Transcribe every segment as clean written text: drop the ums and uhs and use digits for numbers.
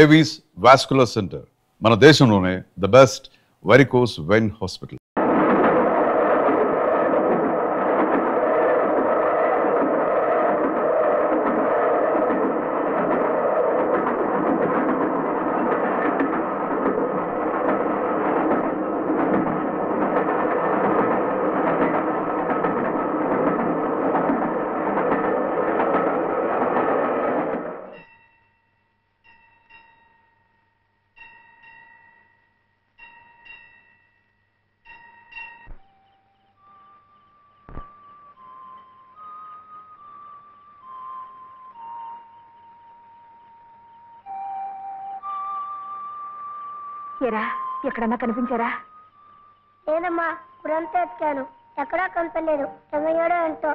Avis vascular centre మన దేశంలోనే the best varicose vein hospital. ఎక్కడన్నా కనిపించారా? లేదమ్మా, ఇప్పుడంతా ఎత్తాను, ఎక్కడా కనపడలేదు. ఏమయ్యాడో ఎంతో.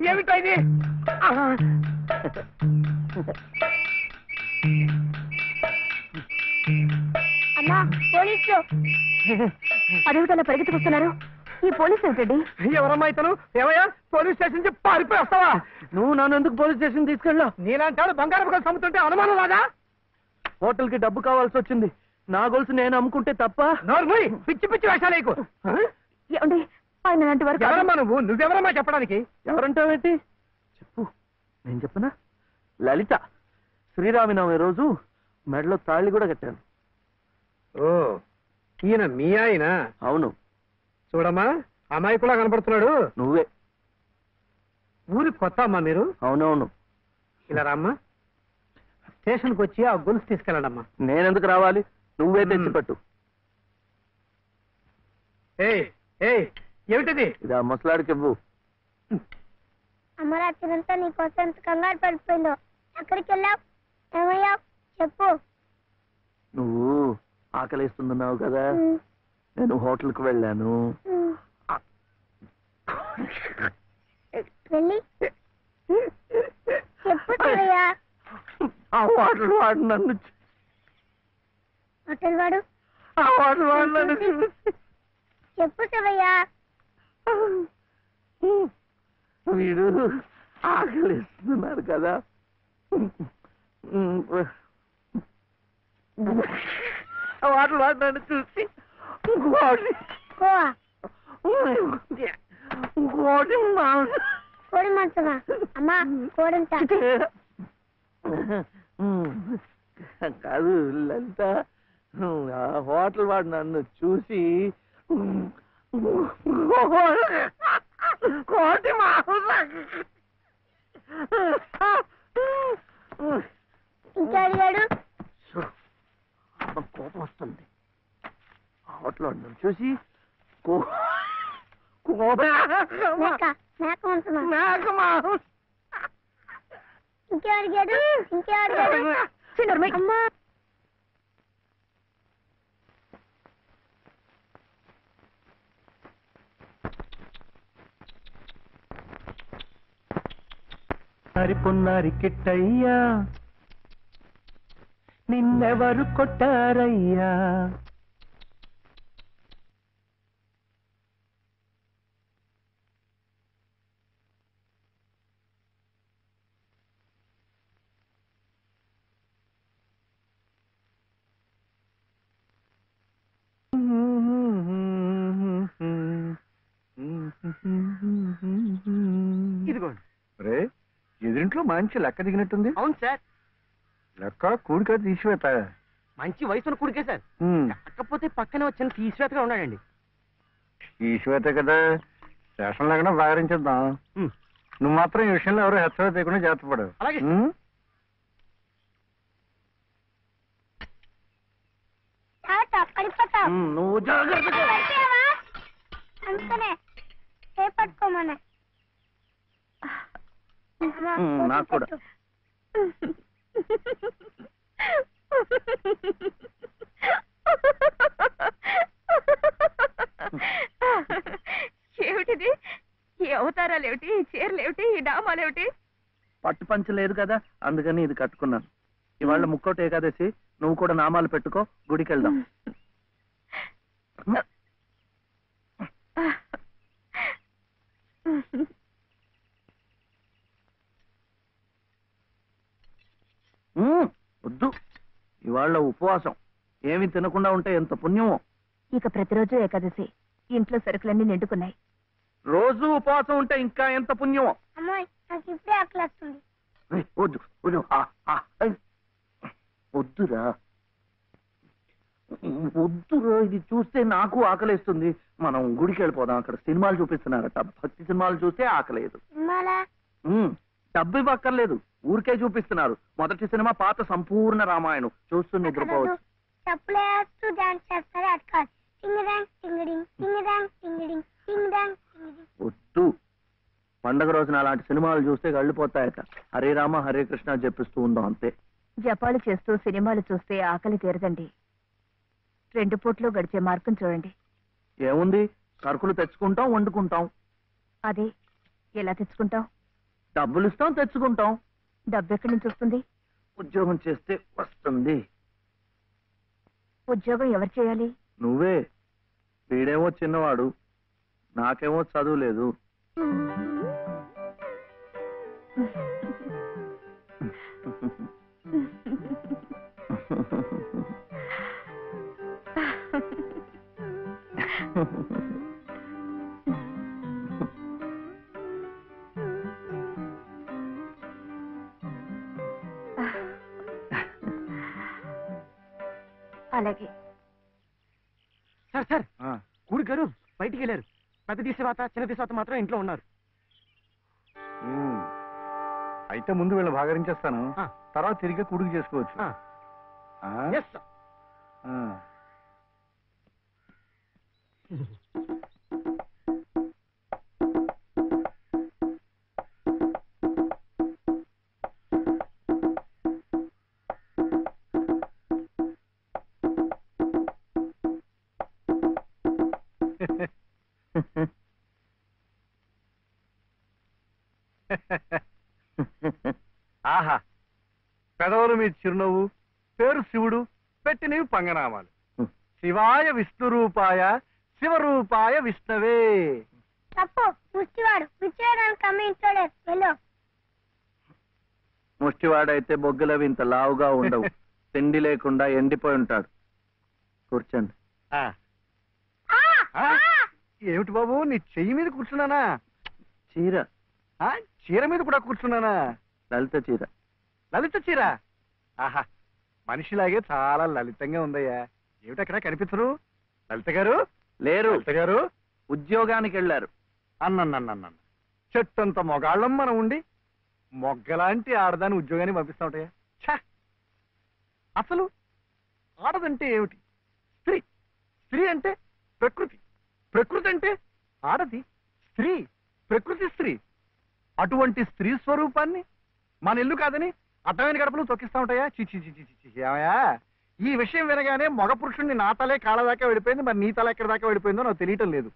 ఏమిటో ఇది? అమ్మా, పోలీసులు! అదేమిటలా పరిగెత్తుకొస్తున్నారు? ఈ పోలీసు ఏమిటండి? ఎవరమ్మా ఇతను? ఏమయ్యా, పోలీస్ స్టేషన్ నుంచి పారిపోయి వస్తావా? నువ్వు నన్ను ఎందుకు పోలీస్ స్టేషన్ తీసుకెళ్ళా? నీలాంటి వాడు బంగారం గొలుసు అమ్ముతుంటే అనుమానం రాదా? హోటల్ కి డబ్బు కావాల్సి వచ్చింది. నా గొలుసు నేను అమ్ముకుంటే తప్ప? నోర్మూయ్, పిచ్చి పిచ్చి వేషాలేకు. ఏమండి, ఆయన లాంటి వారు ఎవరమ్మా నువ్వు? నువ్వెవరమ్మా చెప్పడానికి? ఎవరంటావేంటి? చెప్పు, నేను చెప్పనా? లలిత. శ్రీరామనవమి రోజు మెడలో తాళి కూడా కట్టాను. ఓ, ఈయన మీ ఆయన? అవును. చూడమ్మా, అమ్మాయి కూడా కనపడుతున్నాడు. నువ్వే. ఊరి కొత్త అమ్మా మీరు? అవునవును. ఇలా రామ్మా, స్టేషన్కి వచ్చి ఆ గొలుసు తీసుకెళ్ళండమ్మా. నేనెందుకు రావాలి? నువ్వే తెచ్చిపెట్టు. ఏమిటిది? ఇది ఆ ముసలాడికి ఇవ్వు. అమ్మ రాత్రంతా నీకోసం ఎంత కంగారు పడిపోయిందో. ఎక్కడికి వెళ్ళావు? ఏమయ్యావు? చెప్పు. నువ్వు ఆకలిస్తున్నావు కదా, నేను హోటల్కి వెళ్ళాను. వెళ్ళి చెప్పు శివయ్య. ఆ హోటల్ వాడు నన్ను హోటల్ వాడు? ఆ హోటల్ వాడు నన్ను చెప్పు శివయ్య. వీడు ఆకలిస్తున్నారు కదా, హోటల్ వాడు నన్ను చూసి ఇంకోటి కోడి మాంసమా? అమ్మా, కోడంతా కాదు లలిత, ఆ హోటల్ వాడు నన్ను చూసి కోటి ఇంకా అడిగాడు. కోపం వస్తుంది. హోటల్ వాడు నన్ను చూసి మేక మాంసమా? ఇంకే అడిగాడు. అమ్మా, పొన్నారి కిట్టయ్యా, నిన్నెవరు కొట్టారయ్యా? ఒంట్లో మంచి లెక్క దిగినట్టుంది. అవును సార్. లెక్క కూడిక తీసివేత. మంచి వయసున్న కొడుకే సార్. కాకపోతే పక్కనే వచ్చిన తీసివేతగా ఉన్నాడండి. తీసివేత కదా, స్టేషన్ లేకుండా బాగరించేద్దాం. నువ్వు మాత్రం ఈ విషయంలో ఎవరు హెచ్చరిక చేయకుండా జాగ్రత్త పడు. అలాగే. పడిపోతావు. నువ్వు జాగ్రత్తగా. అందుకనే చేపట్టుకోమనే. నాకు కూడా. ఏమిటిది? ఈ అవతారాలేమిటి, ఈ చీరలేమిటి, ఈ డామాలేమిటి? పట్టు పంచ లేదు కదా, అందుకని ఇది కట్టుకున్నాను. ఇవాళ ముక్కోటి ఏకాదశి, నువ్వు కూడా నామాలు పెట్టుకో, గుడికి వెళ్దాం. వద్దు, ఇవాళ ఉపవాసం. ఏమి తినకుండా ఉంటే ఎంత పుణ్యమో. ఇక ప్రతిరోజు ఏకాదశి. ఇంట్లో సరుకులన్నీ నిండుకున్నాయి. రోజు ఉపవాసం ఉంటే ఇంకా ఎంత పుణ్యమో. అమ్మాయి నాకు ఇప్పుడే ఆకలి వస్తుంది. వద్దు వద్దు, వద్దురా వద్దురా, ఇది చూస్తే నాకు ఆకలేస్తుంది. మనం గుడికి వెళ్ళిపోదాం, అక్కడ సినిమాలు చూపిస్తున్నారట. భక్తి సినిమాలు చూస్తే ఆకలేదు. డబ్బు ఇవ్వక్కర్లేదు, ఊరికే చూపిస్తున్నారు. మొదటి సినిమా పాత సంపూర్ణ రామాయణం చూస్తూ నిద్రపోవచ్చు. తప్పులేస్తూ డాన్స్ చేస్తారు. అది కాదు. టింగ్ డాంగ్ టింగిడింగ్, టింగ్ డాంగ్ టింగిడింగ్, టింగ్ డాంగ్ టింగిడింగ్. వద్దు, పండగ రోజున అలాంటి సినిమాలు చూస్తే కళ్ళిపోతాయట. హరే రామ హరే కృష్ణ చెప్పిస్తూ ఉందాం అంతే. జపాలు చేస్తూ సినిమాలు చూస్తే ఆకలి తీరదండి. 2 పూట్లు గడిచే మార్గం చూడండి. ఏముంది, సరుకులు తెచ్చుకుంటాం, వండుకుంటాం. అదే ఎలా తెచ్చుకుంటాం? డబ్బులు ఇస్తాం, తెచ్చుకుంటాం. డబ్బు ఎక్కడి నుంచి వస్తుంది? ఉద్యోగం చేస్తే వస్తుంది. ఉద్యోగం ఎవరు చేయాలి? నువ్వే. వీడేమో చిన్నవాడు, నాకేమో చదువు లేదు. అలాగే. సార్ సార్, కూడి గారు బయటికి వెళ్ళారు. పెద్ద తీసేవాత చిన్న తీసేవాత మాత్రం ఇంట్లో ఉన్నారు. అయితే ముందు వీళ్ళు భాగరించేస్తాను, తర్వాత తిరిగి కూడికి చేసుకోవచ్చు. ఆహా, పెదవులు మీ చిరునవ్వు, పేరు శివుడు, పెట్టినవి పంగనామాలు. శివాయ విష్ణురూపాయ శివరూపాయ విష్ణవే. తప్పు. ముష్టివాడు విచ్చేయడానికి అమ్మ ఇంట్లోనే. వెళ్ళు. ముష్టివాడైతే బొగ్గులవి ఇంత లావుగా ఉండవు. తిండి లేకుండా ఎండిపోయి ఉంటాడు. కూర్చోండి. ఏమిటి బాబు, నీ చెయ్యి మీద కూర్చున్నానా? చీర. చీర మీద కూడా కూర్చున్నానా? లలిత చీర. లలిత చీర? ఆహా, మనిషిలాగే చాలా లలితంగా ఉందయ్యా. ఏమిటక్కడ కనిపించరు? లలిత గారు లేరు. లలిత గారు ఉద్యోగానికి వెళ్ళారు. అన్న చెట్టంత మొగాళ్ళం మనం ఉండి మొగ్గలాంటి ఆడదాన్ని ఉద్యోగానికి పంపిస్తా ఉంటాయా? ఛా! అసలు ఆడదంటే ఏమిటి? స్త్రీ. స్త్రీ అంటే ప్రకృతి. ప్రకృతి అంటే ఆడది. స్త్రీ, ప్రకృతి స్త్రీ. అటువంటి స్త్రీ స్వరూపాన్ని మన ఇల్లు కాదని అడ్డమైన గడపలు తొక్కిస్తా ఉంటాయా? చిచి చిచి చిచి. ఏమయ్యా, ఈ విషయం వినగానే మగ పురుషుణ్ణి నా తలే కాళ్ళ దాకా వెళ్ళిపోయింది, మరి నీ తల ఎక్కడి దాకా వెళ్ళిపోయిందో నాకు తెలియటం లేదు.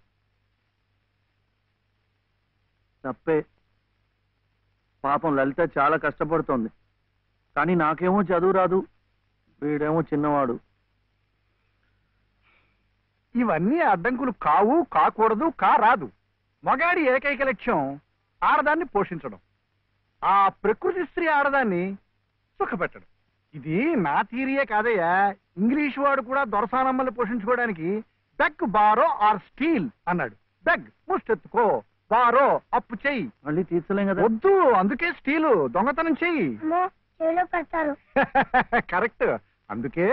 తప్పే. పాపం లలిత చాలా కష్టపడుతోంది. కానీ నాకేమో చదువు రాదు, వీడేమో చిన్నవాడు. ఇవన్నీ అడ్డంకులు కావు, కాకూడదు, కారాదు. మగాడి ఏకైక లక్ష్యం ఆడదాన్ని పోషించడం, ఆ ప్రకృతి స్త్రీ ఆడదాన్ని సుఖపెట్టడం. ఇది నా థియరీయే కాదయ్యా. ఇంగ్లీష్ వాడు కూడా దొరసానమ్మల్ని పోషించుకోవడానికి బెగ్ బారో ఆర్ స్టీల్ అన్నాడు. బెగ్ ముష్టెత్తుకో, వారో అప్పు చెయ్యి. మళ్ళీ తీర్చలేం కదా. వద్దు, అందుకే స్టీలు దొంగతనం చెయ్యి. అమ్మో చెవిలో పెడతారు. కరెక్ట్, అందుకే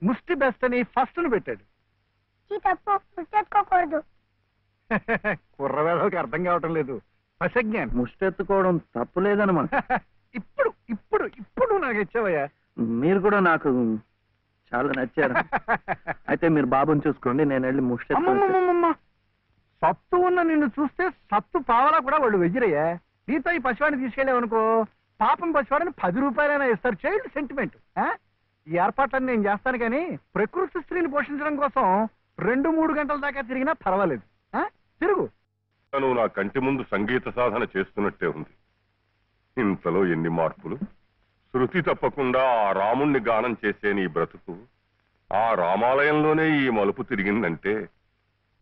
ముష్టి బెస్ట్ అని ఫస్ట్ ను పెట్టాడు. ఈ తప్పు గుర్తెత్తుకోకూడదు. కుర్రవేళకి అర్థం కావటం లేదు. పసజ్ఞానం. ముష్టెత్తుకోవడం తప్పులేదనమాట. ఇప్పుడు ఇప్పుడు ఇప్పుడు నాకు ఇచ్చావయ్యా. మీరు కూడా నాకు చాలా నచ్చారు. అయితే మీరు బాబుని చూసుకోండి, నేను వెళ్ళి ముష్టెత్తు. అమ్మమ్మమ్మమ్మ, సత్తు ఉన్న నిన్ను చూస్తే సత్తు పావలా కూడా వాళ్ళు వెయ్యరయ్యా. నీతో ఈ పసివాడిని తీసుకెళ్ళావనుకో, పాపం పసివాడిని 10 రూపాయలైనా ఇస్తారు. Child sentiment. ఈ ఏర్పాట్లన్నీ నేను చేస్తాను, కానీ ప్రకృతి స్త్రీని పోషించడం కోసం 2-3 గంటల దాకా తిరిగినా పర్వాలేదు. తిరుగు. నువ్వు నా కంటి ముందు సంగీత సాధన చేస్తున్నట్టే ఉంది. ఇంతలో ఎన్ని మార్పులు. శృతి తప్పకుండా ఆ రాముణ్ణి గానం చేసే నీ బ్రతుకు ఆ రామాలయంలోనే ఈ మలుపు తిరిగిందంటే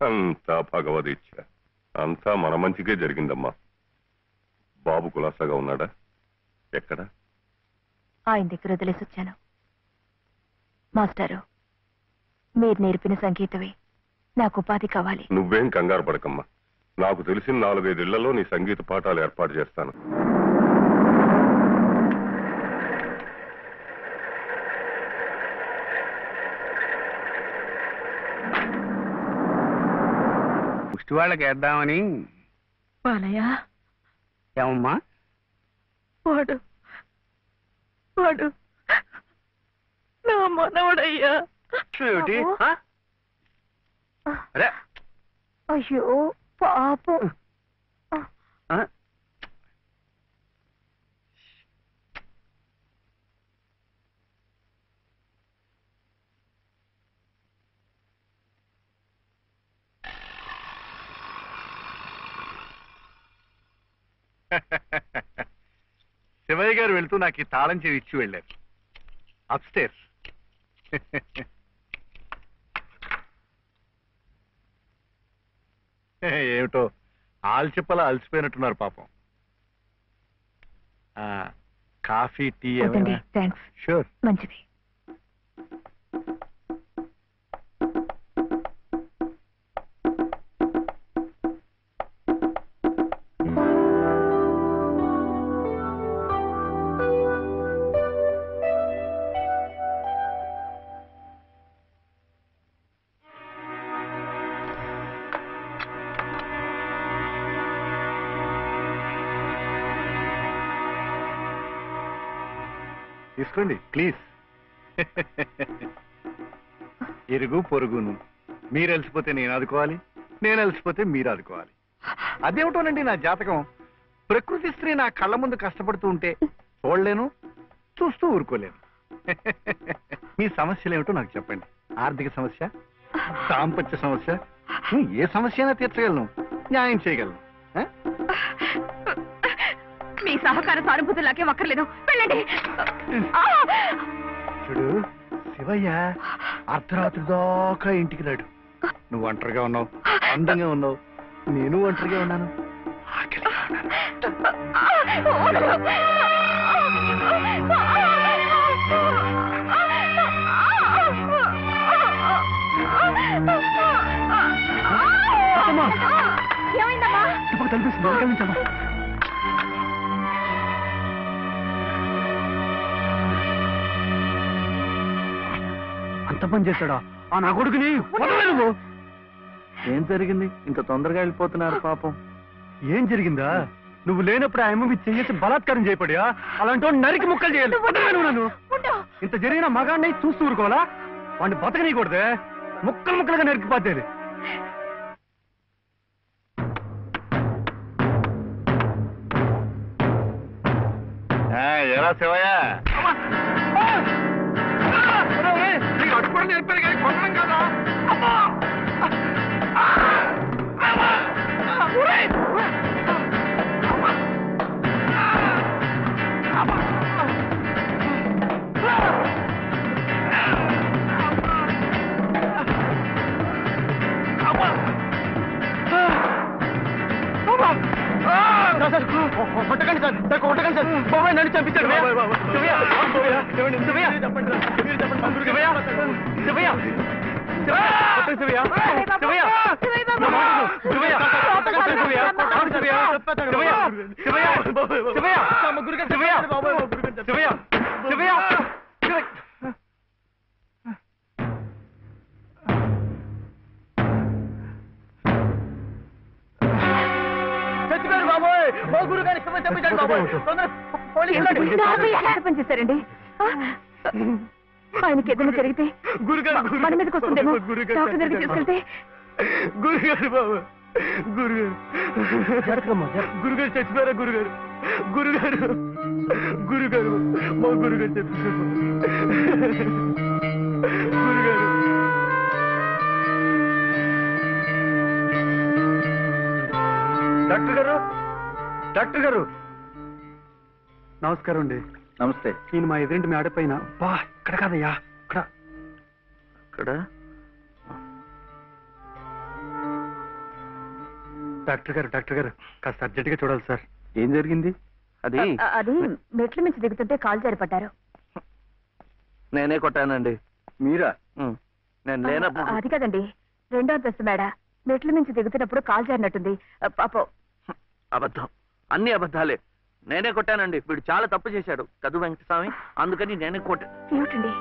అంతా భగవదీచ్ఛ. అంతా మన మంచికే జరిగిందమ్మా. బాబు కులాసాగా ఉన్నాడా? ఎక్కడ? ఆయన దగ్గర వదిలేసి వచ్చాను. మాస్టారు, మీరు నేర్పిన సంగీతమే నాకు ఉపాధి కావాలి. నువ్వేం కంగారు పడకమ్మా. నాకు తెలిసిన 4-5 ఇళ్లలో నీ సంగీత పాఠాలు ఏర్పాటు చేస్తాను. ముష్టి వాళ్ళకి వేద్దామని. బాలయ్య, ఏమమ్మా? వాడు వాడు నా మనవడయ్యా. ఏమిటి? అరే అయ్యో పాపం. శివయ్య గారు వెళ్తూ నాకు ఈ తాళం చెవి ఇచ్చి వెళ్ళారు. అప్స్టేర్స్. ఏమిటో ఆల్చిప్పలా అలసిపోయినట్టున్నారు పాపం. Coffee, tea? థ్యాంక్స్. షూర్. మంచిది. తీసుకోండి ప్లీజ్. ఇరుగు పొరుగును. మీరు అలసిపోతే నేను ఆదుకోవాలి, నేను అలసిపోతే మీరు ఆదుకోవాలి. అదేమిటోనండి నా జాతకం. ప్రకృతి స్త్రీ నా కళ్ళ ముందు కష్టపడుతూ ఉంటే చూడలేను, చూస్తూ ఊరుకోలేను. మీ సమస్యలు ఏమిటో నాకు చెప్పండి. ఆర్థిక సమస్య, దాంపత్య సమస్య, ఏ సమస్య అయినా తీర్చగలను, న్యాయం చేయగలను. మీ సహకార సానుభూతి నాకే వక్కర్లేదు. వెళ్ళండి. చూడు శివయ్య అర్ధరాత్రి దాకా ఇంటికి రాడు. నువ్వు ఒంటరిగా ఉన్నావు, అందంగా ఉన్నావు, నేను ఒంటరిగా ఉన్నాను, ఆకలిగా ఏమైందమ్మా? కనిపిస్తుంది. అంత పని చేశాడా ఆ నా కొడుకుని? వదలలేదు. ఏం జరిగింది? ఇంత తొందరగా వెళ్ళిపోతున్నారు పాపం. ఏం జరిగిందా? నువ్వు లేనప్పుడు ఆ అమ్మవి చేసి బలాత్కారం చేయబడియా? అలాంటి నరికి ముక్కలు చేయాలి. వదలలేదు నన్ను. ఇంత జరిగిన మగాన్ని చూస్తూ ఊరుకోవాలా? వాడిని బతకనీయకూడదే, ముక్కలు ముక్కలుగా నరికిపోతేది. ఎలా శివయ్య? అట్టుకోవడం నేర్పారు కానీ కొట్టడం కదా. కొట్టకండి సార్, కొట్టకండి సార్. బాబాయ్ నన్ను చంపించాడు. పని చేశారండి ఆయనకి ఏదైనా జరిగితే మన మీదకి వస్తుందేమో డాక్టర్ దగ్గరికి తీసుకెళ్తే గురుగారు బాబు గురుగారు చచ్చిపోయారా గురుగారు గురుగారు మా గురుగారు చచ్చిపోయారు గురుగారు డాక్టర్ గారు నమస్కారం అండి. నమస్తే. నేను మా ఎదురింటి మేడ పైన బా ఇక్కడ కాదయ్యా ఇక్కడ ఇక్కడ డాక్టర్ గారు కాస్త అర్జెంట్ గా చూడాలి సార్. ఏం జరిగింది? అది అది మెట్ల మించి దిగుతుంటే కాలు జారిపడ్డారు. నేనే కొట్టానండి. మీరా? నేను లేనప్పుడు. అది కదండి, రెండో అంతస్తు మేడ మెట్ల మించి దిగుతున్నప్పుడు కాలు జారినట్టుంది. పాపం. అబద్ధం, అన్ని అబద్ధాలే. నేనే కొట్టానండి. వీడు చాలా తప్పు చేశాడు కదు వెంకటస్వామి, అందుకని నేనే కొట్టా. ఏమిటండి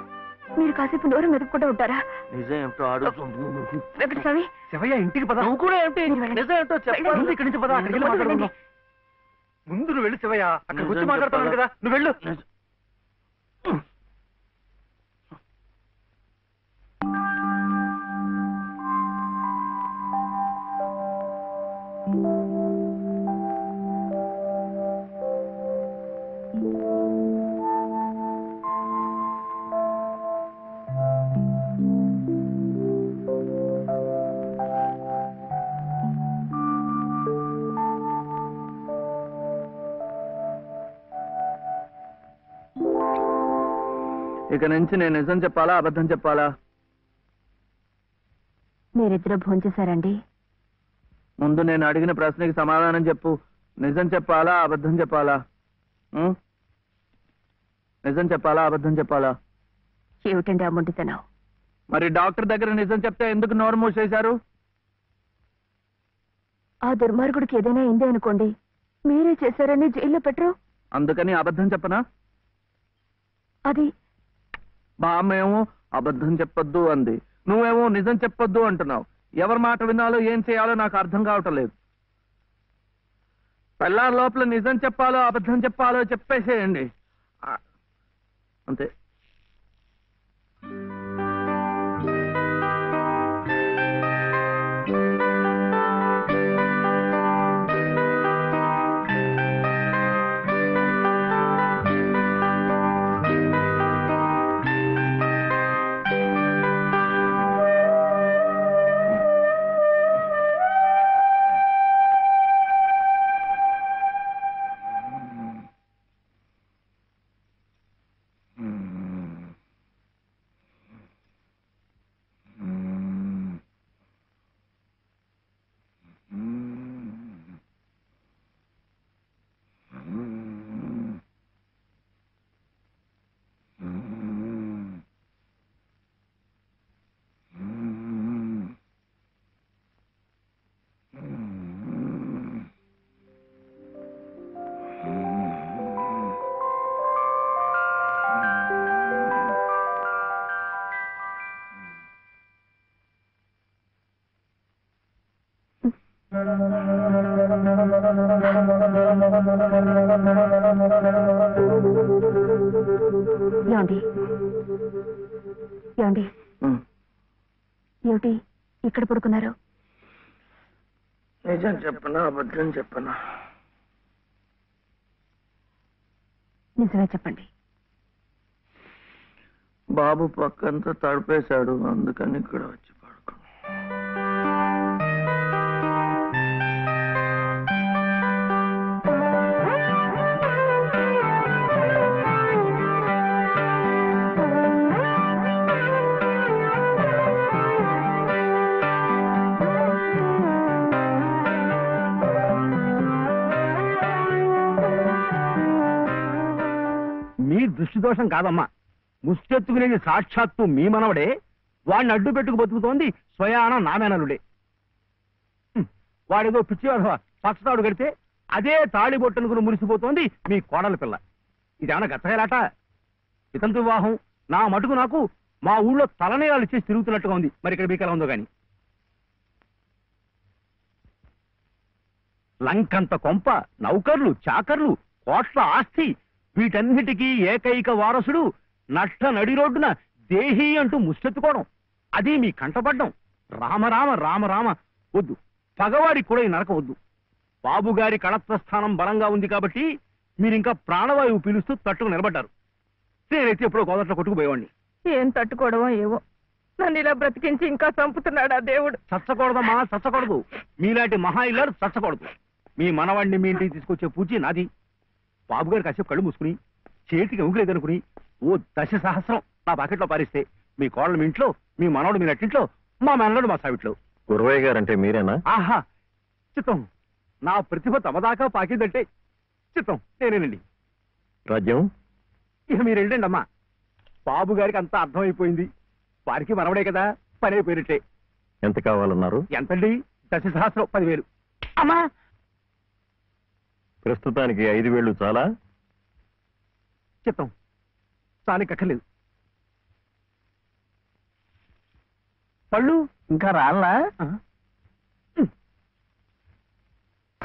మీరు కాసేపు నోరు మెదుపుకుంటూ ఉంటారా? నిజం ఏమిటో ఆడు. వెంకటస్వామి, శివయ్య ఇంటికి పద. నువ్వు కూడా ఏంటి నిజం ఏమిటో చెప్పాలి. ఇక్కడి నుంచి పద, అక్కడికి వెళ్ళి మాట్లాడుకుందాం. ముందు నువ్వు వెళ్ళు శివయ్య, అక్కడికి వచ్చి మాట్లాడుతున్నాను కదా, నువ్వు వెళ్ళు. ఇక నుంచి నేను నిజం చెప్పాలా అబద్ధం చెప్పాలా? మీరిద్దరూ భోంచేశారండి? ముందు నేను అడిగిన ప్రశ్నకి సమాధానం చెప్పు. నిజం చెప్పాలా అబద్ధం చెప్పాలా? నిజం చెప్పాలా అబద్ధం చెప్పాలా? ఏమిటండి ఆ మొండితనం? మరి డాక్టర్ దగ్గర నిజం చెప్తే ఎందుకు నోరు మూసేశారు? ఆ దుర్మార్గుడికి ఏదైనా అయింది అనుకోండి, మీరే చేశారని జైల్లో పెట్టరు. అందుకని అబద్ధం చెప్పనా? అది మా అమ్మేమో అబద్ధం చెప్పొద్దు అంది, నువ్వేమో నిజం చెప్పొద్దు అంటున్నావు. ఎవరి మాట వినాలో ఏం చేయాలో నాకు అర్థం కావటం లేదు. పెళ్ళారి లోపల నిజం చెప్పాలో అబద్ధం చెప్పాలో చెప్పేసేయండి అంతే. ఏమండి ఏమిటి ఇక్కడ పడుకున్నారు? నిజం చెప్పనా అబద్ధం చెప్పనా? నిజమే చెప్పండి. బాబు పక్కంతా తడిపేశాడు, అందుకని ఇక్కడ వచ్చి పడుకున్నా. మీ దృష్టి దోషం కాదమ్మా, ముష్టెత్తుకునేది సాక్షాత్తు మీ మనవడే. వాడిని అడ్డు పెట్టుకు బతుకుతోంది స్వయాన నామేనలుడే. వాడేదో పిచ్చి పచ్చతాడు కడితే అదే తాళిబొట్టనుకుని మురిసిపోతోంది మీ కోడల పిల్ల. ఇదేమన్నా గచ్చగలాట? ఇతంతు వివాహం నా మటుకు నాకు మా ఊళ్ళో తలనేయాలు ఇచ్చేసి తిరుగుతున్నట్టుగా ఉంది. మరి ఇక్కడ మీకు ఎలా ఉందో గాని. లంకంత కొంప, నౌకర్లు, చాకర్లు, కోట్ల ఆస్తి, వీటన్నిటికీ ఏకైక వారసుడు నట్ట నడి రోడ్డున దేహి అంటూ ముష్టెత్తుకోవడం, అది మీ కంటపడ్డం. రామరామ రామరామ వద్దు. పగవాడికి కూడా ఈ నరకం వద్దు. బాబుగారి కళత్రస్థానం బలంగా ఉంది కాబట్టి మీరింకా ప్రాణవాయువు పీలుస్తూ తట్టుకు నిలబడ్డారు. నేనైతే ఎప్పుడో గోదట్లో కొట్టుకుపోయేవాడిని. ఏం తట్టుకోవడమో ఏవో, నన్ను ఇలా బ్రతికించి ఇంకా చంపుతున్నాడు ఆ దేవుడు. చచ్చకూడదమ్మా, చచ్చకూడదు. మీలాంటి మహా ఇల్లారు చచ్చకూడదు. మీ మనవాడిని మీ ఇంటికి తీసుకొచ్చే పూచి నాది. బాబుగారు కాసేపు కళ్ళు మూసుకుని చేతికి ఊగిలేదనుకుని ఓ 10,000 నా పాకెట్లో పారిస్తే మీ కోడలు మీ ఇంట్లో, మీ మనవడు మీ నట్టింట్లో, మా మనవడు మా సావిట్లో. గురవయ్య గారంటే మీరేనా? ఆహా చిత్తం. నా ప్రతిభ తమదాకా పాకిందంటే చిత్తం నేనేనండి. రాజ్యం ఇక మీరు వెళ్ళండి అమ్మా. బాబు గారికి అంతా అర్థమైపోయింది. వారికి మనవడే కదా, పని అయిపోయినట్టే. ఎంత కావాలన్నారు? ఎంతండి? 10,000, 10,000. అమ్మా ప్రస్తుతానికి 5,000 చాలా? చిత్తం చానికక్కర్లేదు. పళ్ళు ఇంకా రాళ్ళా? ఆ?